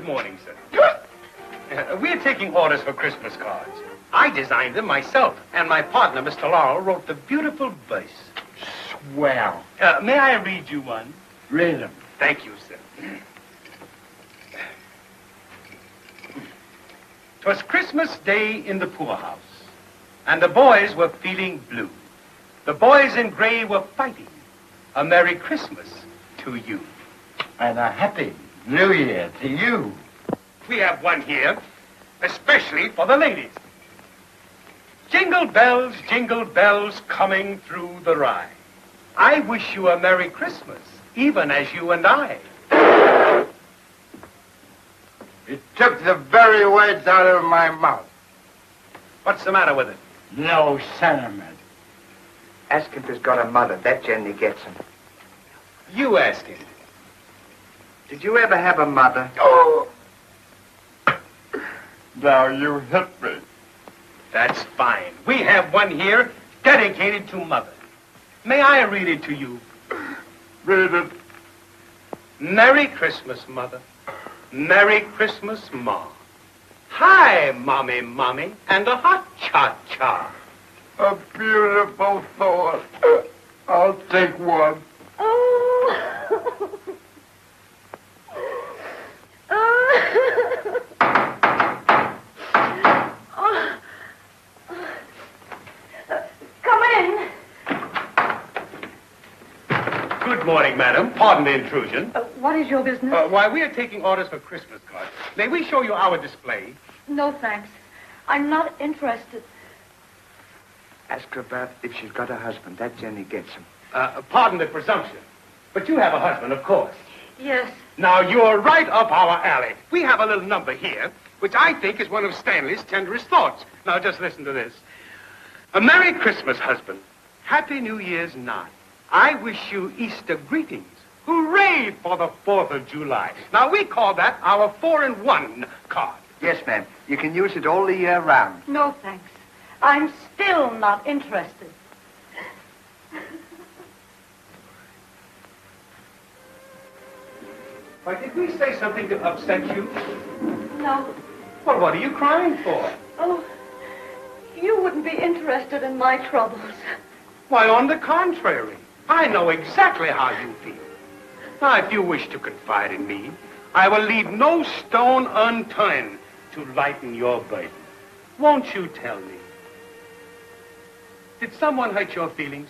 Good morning, sir. We're taking orders for Christmas cards. I designed them myself, and my partner, Mr. Lorel, wrote the beautiful verse. Swell. May I read you one? Read them. Thank you, sir. 'Twas Christmas Day in the poorhouse, and the boys were feeling blue. The boys in gray were fighting. A Merry Christmas to you. And a Happy New Year to you. We have one here, especially for the ladies. Jingle bells coming through the rye. I wish you a Merry Christmas, even as you and I. It took the very words out of my mouth. What's the matter with it? No sentiment. Ask him if he's got a mother. That generally gets him. You ask him. Did you ever have a mother? Oh! Now you hit me. That's fine. We have one here dedicated to Mother. May I read it to you? Read it. Merry Christmas, Mother. Merry Christmas, Ma. Hi, Mommy, and a hot cha-cha. A beautiful thought. I'll take one. Come in. Good morning, madam. Pardon the intrusion. What is your business? Why, we are taking orders for Christmas cards. May we show you our display? No, thanks. I'm not interested. Ask her about if she's got a husband. That generally gets him. Pardon the presumption, but you have a husband, of course. Yes. Now, you're right up our alley. We have a little number here, which I think is one of Stanley's tenderest thoughts. Now, just listen to this. A Merry Christmas, husband. Happy New Year's night. I wish you Easter greetings. Hooray for the 4th of July. Now, we call that our 4-in-1 card. Yes, ma'am. You can use it all the year round. No, thanks. I'm still not interested. Why, did we say something to upset you? No. Well, what are you crying for? Oh, you wouldn't be interested in my troubles. Why, on the contrary. I know exactly how you feel. Now, if you wish to confide in me, I will leave no stone unturned to lighten your burden. Won't you tell me? Did someone hurt your feelings?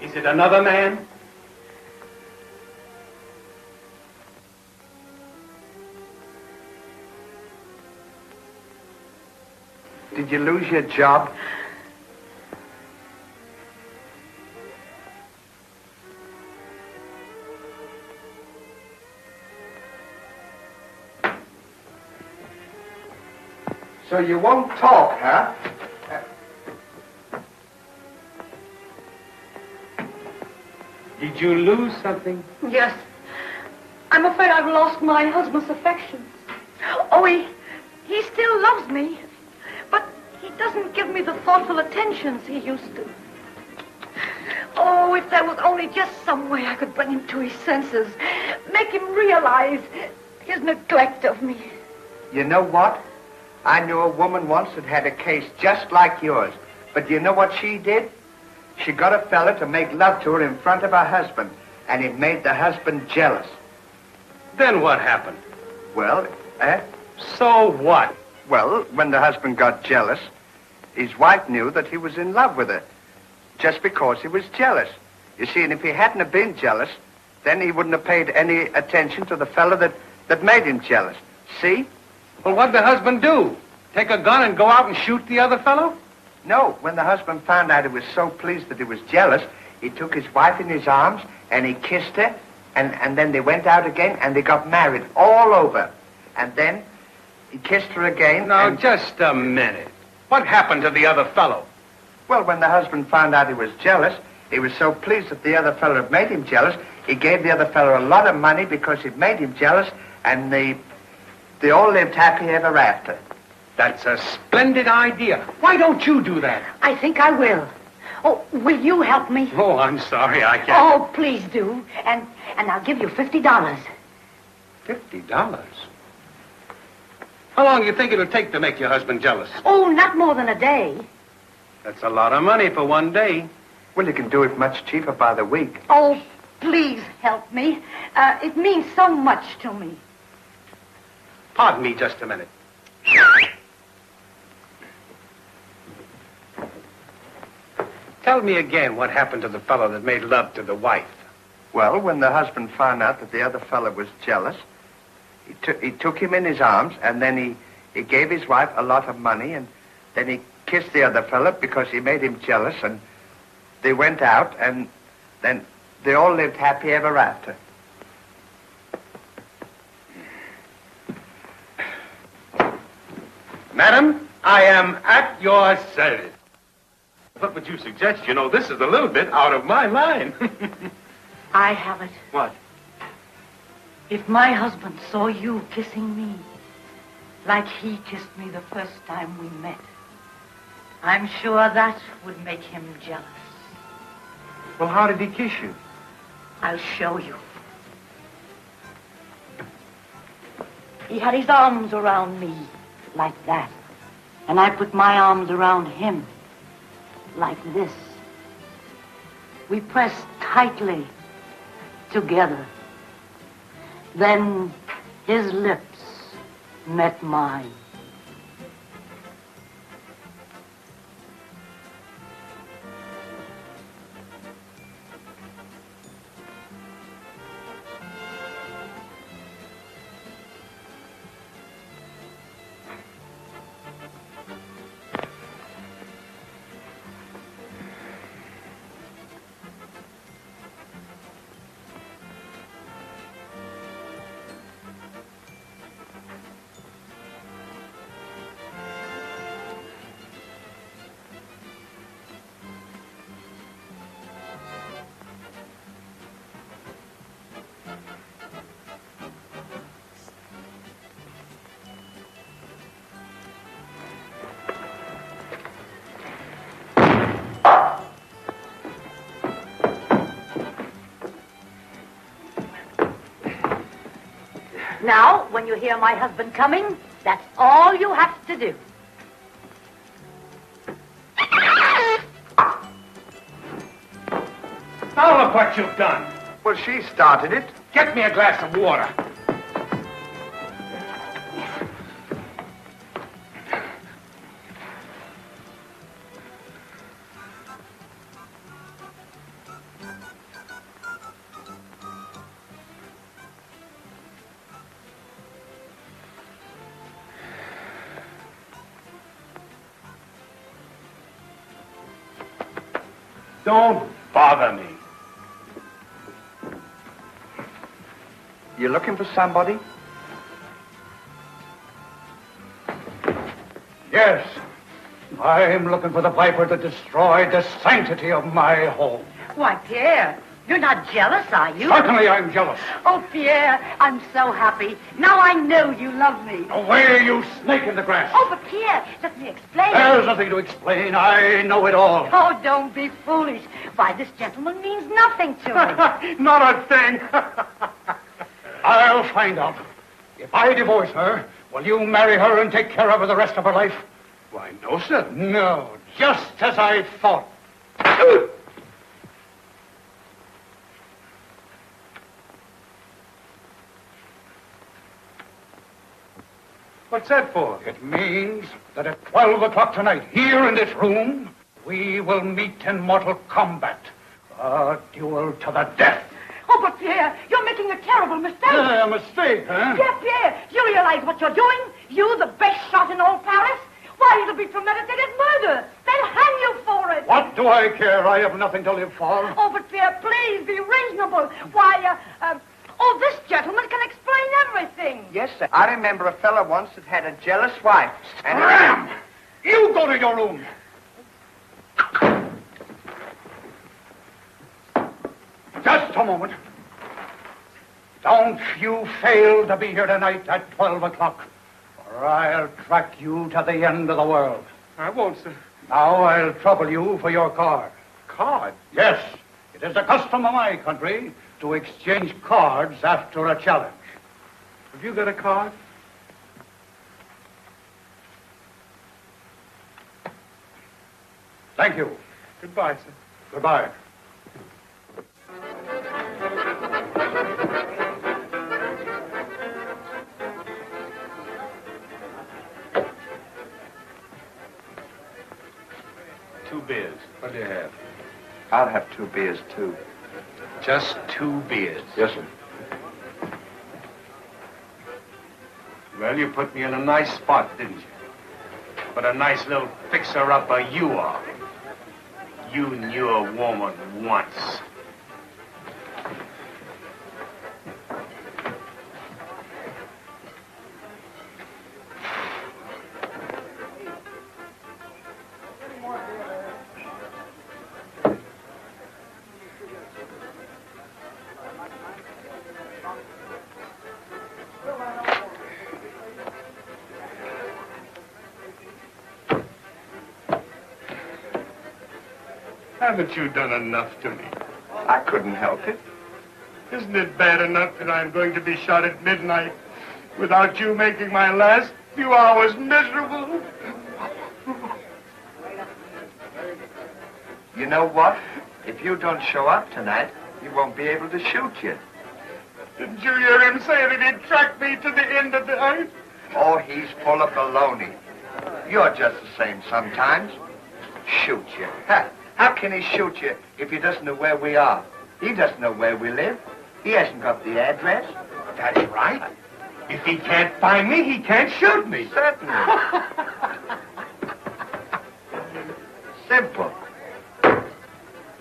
Is it another man? Did you lose your job? So you won't talk, huh? Did you lose something? Yes. I'm afraid I've lost my husband's affections. Oh, he still loves me. But he doesn't give me the thoughtful attentions he used to. Oh, if there was only just some way I could bring him to his senses. Make him realize his neglect of me. You know what? I knew a woman once that had a case just like yours. But you know what she did? She got a fella to make love to her in front of her husband. And it made the husband jealous. Then what happened? Well, So what? Well, when the husband got jealous, his wife knew that he was in love with her. Just because he was jealous. You see, and if he hadn't have been jealous, then he wouldn't have paid any attention to the fella that made him jealous. See? Well, what'd the husband do? Take a gun and go out and shoot the other fellow? No, when the husband found out he was so pleased that he was jealous, he took his wife in his arms and he kissed her, and then they went out again and they got married all over. And then he kissed her again. Now, just a minute. What happened to the other fellow? Well, when the husband found out he was jealous, he was so pleased that the other fellow had made him jealous, he gave the other fellow a lot of money because it made him jealous, and they all lived happy ever after. That's a splendid idea. Why don't you do that? I think I will. Oh, will you help me? Oh, I'm sorry, I can't. Oh, please do. And I'll give you $50. $50? How long do you think it'll take to make your husband jealous? Oh, not more than a day. That's a lot of money for one day. Well, you can do it much cheaper by the week. Oh, please help me. It means so much to me. Pardon me just a minute. Tell me again what happened to the fellow that made love to the wife. Well, when the husband found out that the other fellow was jealous, he took him in his arms, and then he gave his wife a lot of money, and then he kissed the other fellow because he made him jealous, and they went out, and then they all lived happy ever after. Madam, I am at your service. What would you suggest? You know, this is a little bit out of my line. I have it. What? If my husband saw you kissing me like he kissed me the first time we met, I'm sure that would make him jealous. Well, how did he kiss you? I'll show you. He had his arms around me like that, and I put my arms around him like this. We pressed tightly together. Then his lips met mine. Now, when you hear my husband coming, that's all you have to do. Now look what you've done. Well, she started it. Get me a glass of water. Don't bother me. You looking for somebody? Yes. I'm looking for the viper that destroyed the sanctity of my home. Why, Pierre, you're not jealous, are you? Certainly I'm jealous. Oh, Pierre, I'm so happy. Now I know you love me. Away, you snake in the grass. Oh, but Pierre, let me explain. There's nothing to explain. I know it all. Oh, don't be foolish. Why, this gentleman means nothing to me. Not a thing. I'll find out. If I divorce her, will you marry her and take care of her the rest of her life? Why, no, sir. No, just as I thought. What's that for? It means that at 12 o'clock tonight, here in this room, we will meet in mortal combat. A duel to the death. Oh, but Pierre, you're making a terrible mistake. A mistake, huh? Pierre, you realize what you're doing? You, the best shot in all Paris? Why, it'll be premeditated murder. They'll hang you for it. What do I care? I have nothing to live for. Oh, but Pierre, please be reasonable. Why, this gentleman can explain everything. Yes, sir. I remember a fellow once that had a jealous wife. And Ram! You go to your room. Just a moment. Don't you fail to be here tonight at 12 o'clock, or or I'll track you to the end of the world. I won't, sir. Now I'll trouble you for your card. Card? Yes, it is a custom of my country to exchange cards after a challenge. Have you got a card? Thank you. Goodbye, sir. Goodbye. Two beers. What do you have? I'll have 2 beers, too. Just 2 beers. Yes, sir. Well, you put me in a nice spot, didn't you? But a nice little fixer-upper you are. You knew a woman once. Haven't you done enough to me? I couldn't help it. Isn't it bad enough that I'm going to be shot at midnight without you making my last few hours miserable? You know what? If you don't show up tonight, he won't be able to shoot you. Didn't you hear him say that he'd track me to the end of the night? Oh, he's full of baloney. You're just the same sometimes. Shoot you. Ha. How can he shoot you if he doesn't know where we are? He doesn't know where we live. He hasn't got the address. That's right. If he can't find me, he can't shoot me. Certainly. Simple.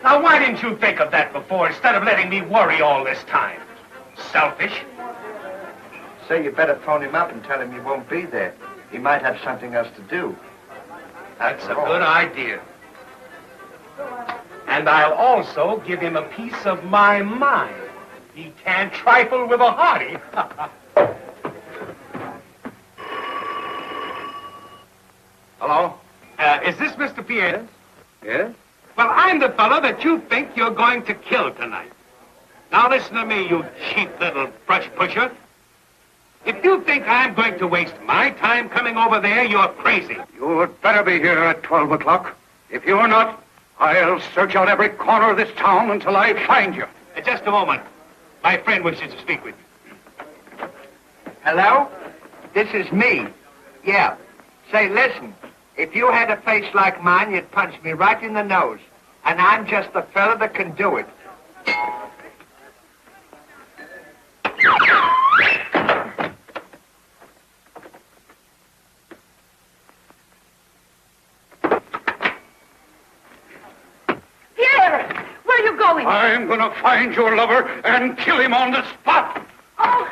Now, why didn't you think of that before instead of letting me worry all this time? Selfish. Say you better phone him up and tell him you won't be there. He might have something else to do. That's a good idea. And I'll also give him a piece of my mind. He can't trifle with a Hardy. Hello? Is this Mr. Pierre? Yes? Well, I'm the fellow that you think you're going to kill tonight. Now listen to me, you cheap little brush pusher. If you think I'm going to waste my time coming over there, you're crazy. You'd better be here at 12 o'clock. If you're not, I'll search out every corner of this town until I find you. Just a moment. My friend wishes to speak with you. Hello? This is me. Yeah. Say, listen. If you had a face like mine, you'd punch me right in the nose. And I'm just the fella that can do it. I'm going to find your lover and kill him on the spot. Oh.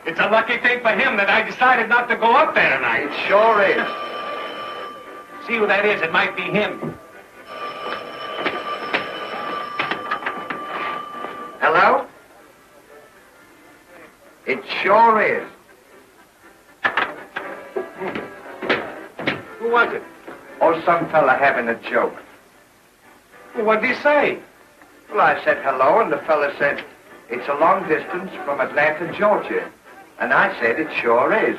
It's a lucky thing for him that I decided not to go up there tonight. It sure is. See who that is. It might be him. Hello? It sure is. Who was it? Oh, some fella having a joke. Well, what did he say? Well, I said hello, and the fella said, it's a long distance from Atlanta, Georgia. And I said, it sure is.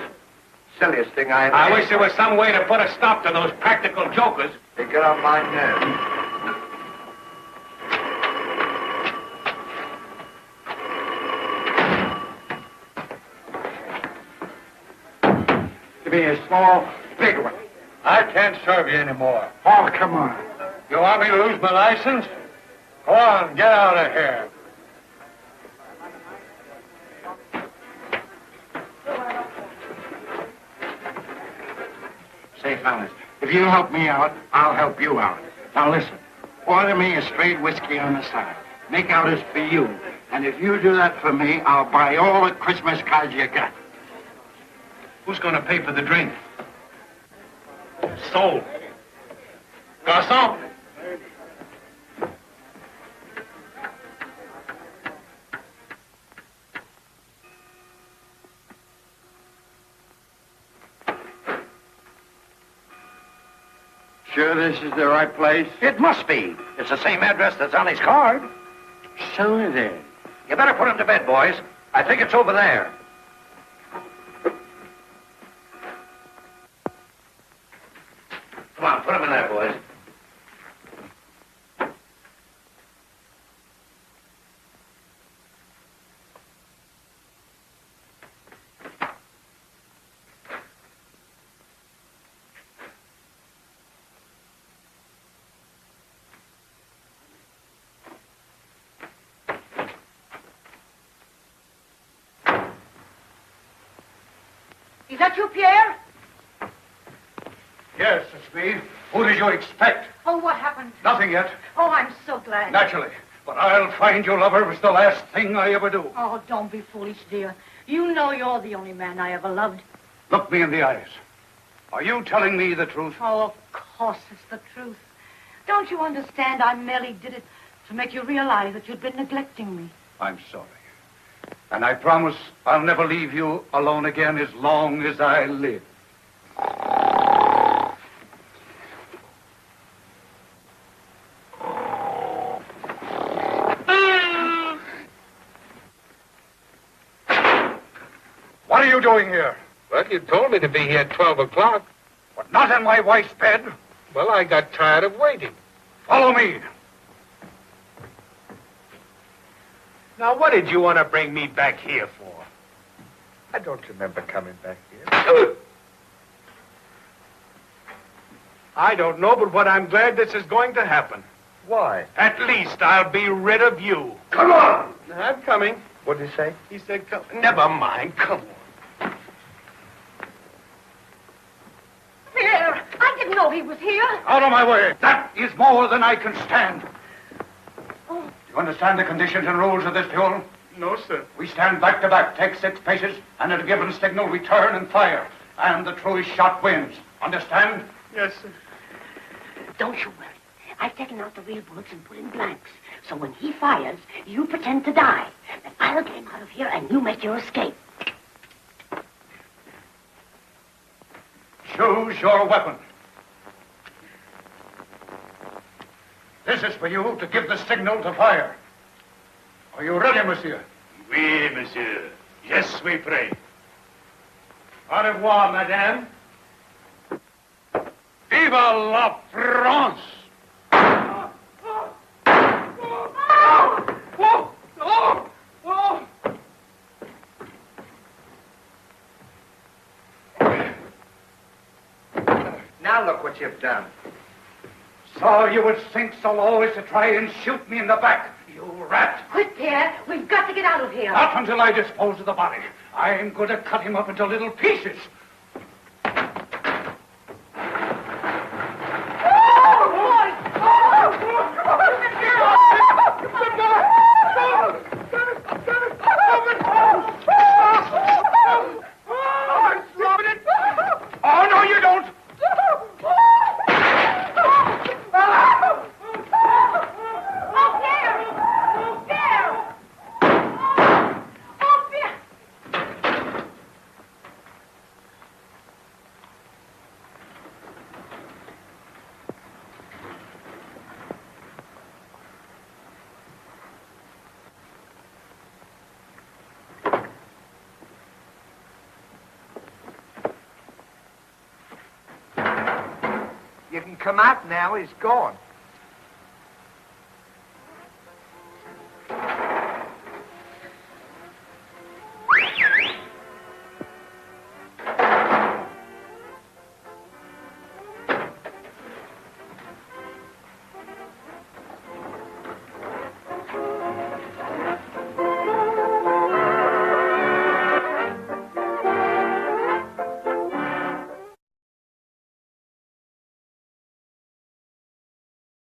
Silliest thing I ever... I wish there was some way to put a stop to those practical jokers. They get on my nerves. Give me a small, big one. I can't serve you anymore. Oh, come on. You want me to lose my license? Go on, get out of here. Say, fellas, if you help me out, I'll help you out. Now listen, order me a straight whiskey on the side. Make out it's for you. And if you do that for me, I'll buy all the Christmas cards you got. Who's going to pay for the drink? Sold. Garçon. Sure this is the right place? It must be. It's the same address that's on his card. So it is. You better put him to bed, boys. I think it's over there. Come on, put him in there, boys. Is that you, Pierre? Yes, it's me. Who did you expect? Oh, what happened? Nothing yet. Oh, I'm so glad. Naturally. But I'll find you, lover. It was the last thing I ever do. Oh, don't be foolish, dear. You know you're the only man I ever loved. Look me in the eyes. Are you telling me the truth? Oh, of course it's the truth. Don't you understand? I merely did it to make you realize that you'd been neglecting me. I'm sorry. And I promise I'll never leave you alone again as long as I live. What are you doing here? Well, you told me to be here at 12 o'clock. But not in my wife's bed. Well, I got tired of waiting. Follow me. Now, what did you want to bring me back here for? I don't remember coming back here. I don't know, but what I'm glad this is going to happen. Why? At least I'll be rid of you. Come on! I'm coming. What did he say? He said, come. Never mind. Come on. Pierre, I didn't know he was here. Out of my way. That is more than I can stand. Oh. You understand the conditions and rules of this duel? No, sir. We stand back to back, take 6 paces, and at a given signal, we turn and fire. And the truest shot wins. Understand? Yes, sir. Don't you worry. I've taken out the real bullets and put in blanks. So when he fires, you pretend to die. Then I'll get him out of here and you make your escape. Choose your weapon. This is for you to give the signal to fire. Are you ready, monsieur? Oui, monsieur. Yes, we pray. Au revoir, madame. Vive la France! Now look what you've done. So you would think so low as to try and shoot me in the back, you rat. Quick, Pierre. We've got to get out of here. Not until I dispose of the body. I'm going to cut him up into little pieces. Oh, no, you don't. You can come out now. He's gone.